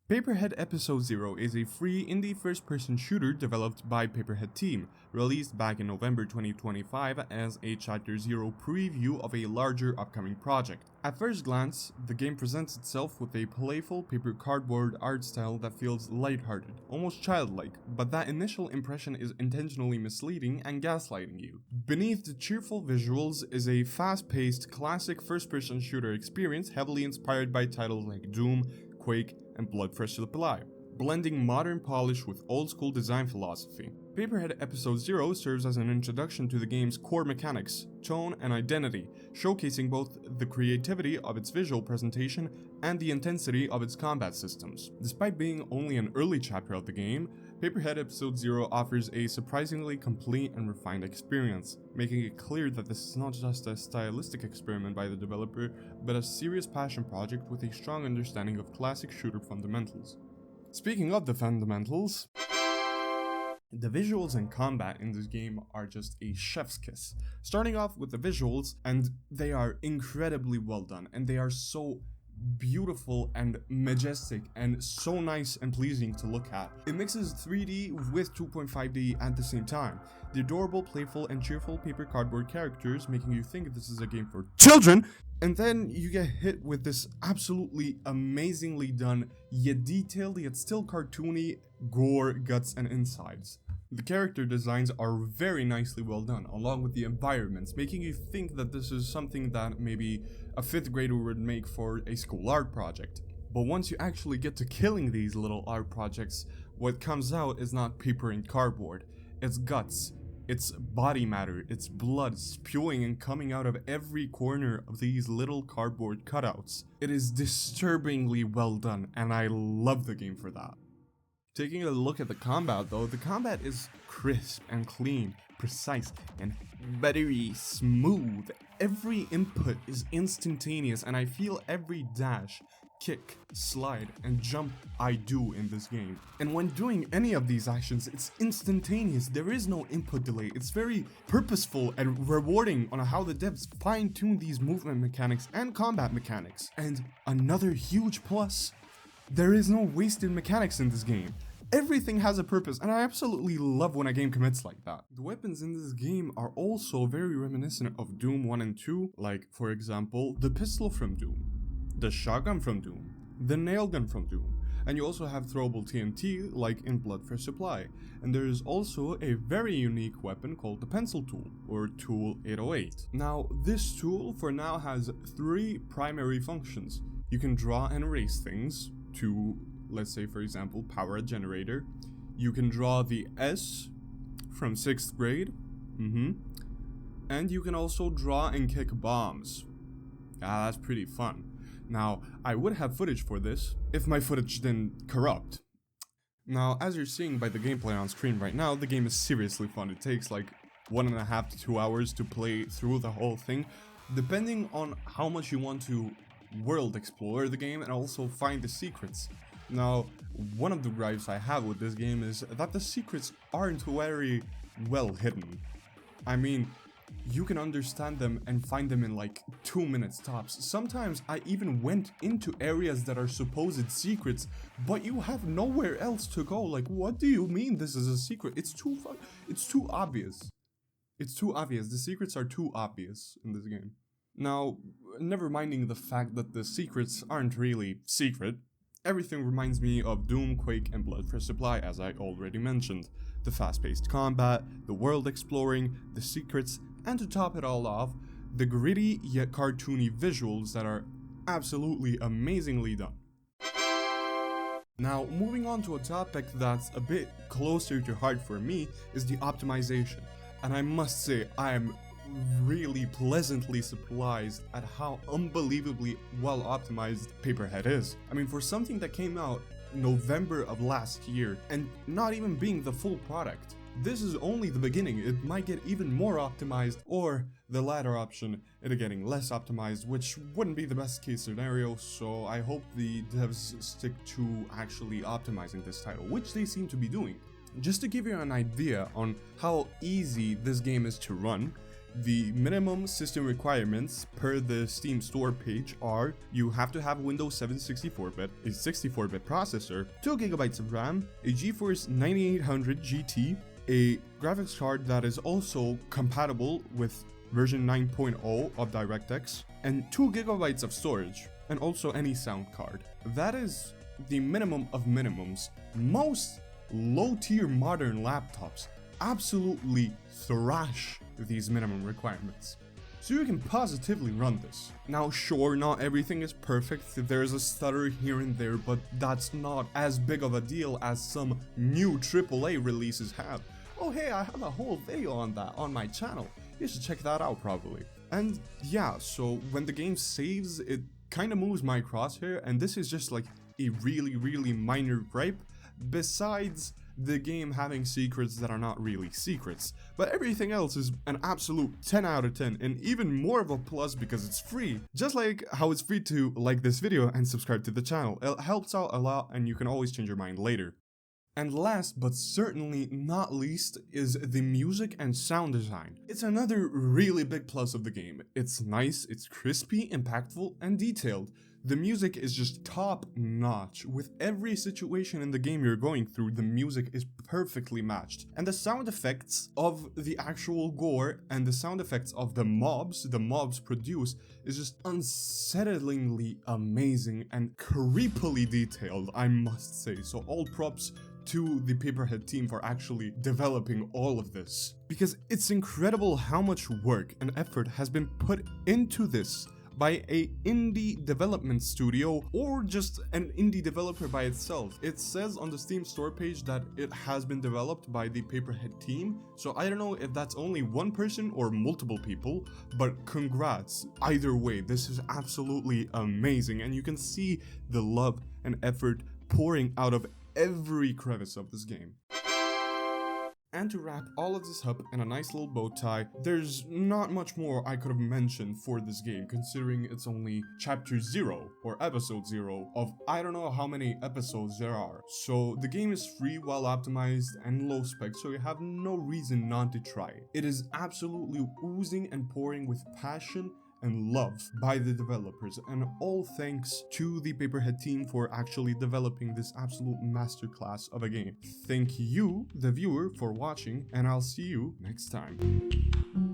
Paperhead Episode 0 is a free indie first-person shooter developed by Paperhead team, released back in November 2025 as a Chapter 0 preview of a larger upcoming project. At first glance, the game presents itself with a playful paper cardboard art style that feels lighthearted, almost childlike, but that initial impression is intentionally misleading and gaslighting you. Beneath the cheerful visuals is a fast-paced, classic first-person shooter experience heavily inspired by titles like Doom, Quake, and Bloodfresh Supply, blending modern polish with old-school design philosophy. Paperhead Episode 0 serves as an introduction to the game's core mechanics, tone, and identity, showcasing both the creativity of its visual presentation and the intensity of its combat systems. Despite being only an early chapter of the game, Paperhead Episode 0 offers a surprisingly complete and refined experience, making it clear that this is not just a stylistic experiment by the developer, but a serious passion project with a strong understanding of classic shooter fundamentals. Speaking of the fundamentals, the visuals and combat in this game are just a chef's kiss. Starting off with the visuals, and they are incredibly well done, and they are so beautiful and majestic and so nice and pleasing to look at. It mixes 3D with 2.5D at the same time. The adorable, playful, and cheerful paper cardboard characters making you think this is a game for children, and then you get hit with this absolutely amazingly done, yet detailed, yet still cartoony gore, guts, and insides. The character designs are very nicely well done, along with the environments, making you think that this is something that maybe a 5th grader would make for a school art project. But once you actually get to killing these little art projects, what comes out is not paper and cardboard. It's guts, it's body matter, it's blood spewing and coming out of every corner of these little cardboard cutouts. It is disturbingly well done, and I love the game for that. Taking a look at the combat though, the combat is crisp and clean, precise, and buttery smooth. Every input is instantaneous, and I feel every dash, kick, slide, and jump I do in this game. And when doing any of these actions, it's instantaneous. There is no input delay. It's very purposeful and rewarding on how the devs fine-tune these movement mechanics and combat mechanics. And another huge plus, there is no wasted mechanics in this game. Everything has a purpose, and I absolutely love when a game commits like that. The weapons in this game are also very reminiscent of Doom 1 and 2, like, for example, the pistol from Doom, the shotgun from Doom, the nail gun from Doom, and you also have throwable TNT like in Bloodfresh Supply. And there is also a very unique weapon called the pencil tool, or tool 808. Now, this tool for now has 3 primary functions. You can draw and erase things to, let's say for example, power a generator. You can draw the S from 6th grade, and you can also draw and kick bombs. That's pretty fun. Now, I would have footage for this if my footage didn't corrupt. Now, as you're seeing by the gameplay on screen right now, the game is seriously fun. It takes like 1.5 to 2 hours to play through the whole thing, depending on how much you want to world explore the game and also find the secrets. Now, one of the gripes I have with this game is that the secrets aren't very well hidden. I mean, you can understand them and find them in like 2 minutes tops. Sometimes I even went into areas that are supposed secrets, but you have nowhere else to go. Like, what do you mean this is a secret? It's too obvious. It's too obvious. The secrets are too obvious in this game. Now, never minding the fact that the secrets aren't really secret, everything reminds me of Doom, Quake, and Bloodfresh Supply, as I already mentioned. The fast-paced combat, the world exploring, the secrets, and to top it all off, the gritty yet cartoony visuals that are absolutely amazingly done. Now, moving on to a topic that's a bit closer to heart for me is the optimization. And I must say, I am really pleasantly surprised at how unbelievably well optimized Paperhead is. I mean, for something that came out November of last year and not even being the full product, this is only the beginning. It might get even more optimized, or the latter option, it getting less optimized, which wouldn't be the best case scenario, so I hope the devs stick to actually optimizing this title, which they seem to be doing. Just to give you an idea on how easy this game is to run, The minimum system requirements per the Steam store page are: you have to have Windows 7 64-bit, a 64-bit processor, 2 GB of RAM, a GeForce 9800 GT, a graphics card that is also compatible with version 9.0 of DirectX, and 2 GB of storage, and also any sound card. That is the minimum of minimums. Most low-tier modern laptops absolutely thrash these minimum requirements, so you can positively run this. Now sure, not everything is perfect, there's a stutter here and there, but that's not as big of a deal as some new AAA releases have. Oh hey, I have a whole video on that on my channel, you should check that out probably. And yeah, so when the game saves, it kind of moves my crosshair, and this is just like a really minor gripe, besides the game having secrets that are not really secrets. But everything else is an absolute 10 out of 10, and even more of a plus because it's free. Just like how it's free to like this video and subscribe to the channel. It helps out a lot, and you can always change your mind later. And last but certainly not least is the music and sound design. It's another really big plus of the game. It's nice, it's crispy, impactful, and detailed. The music is just top notch. With every situation in the game you're going through, the music is perfectly matched. And the sound effects of the actual gore and the sound effects of the mobs produce is just unsettlingly amazing and creepily detailed, I must say. So all props to the Paperhead team for actually developing all of this, because it's incredible how much work and effort has been put into this by a indie development studio or just an indie developer by itself. It says on the Steam store page that it has been developed by the Paperhead team, so I don't know if that's only one person or multiple people, but congrats. Either way, this is absolutely amazing, and you can see the love and effort pouring out of every crevice of this game. And to wrap all of this up in a nice little bow tie, there's not much more I could have mentioned for this game, considering it's only chapter 0 or episode 0 of I don't know how many episodes there are. So the game is free, well optimized, and low spec, so you have no reason not to try it. It is absolutely oozing and pouring with passion and love by the developers, and all thanks to the Paperhead team for actually developing this absolute masterclass of a game. Thank you, the viewer, for watching, and I'll see you next time.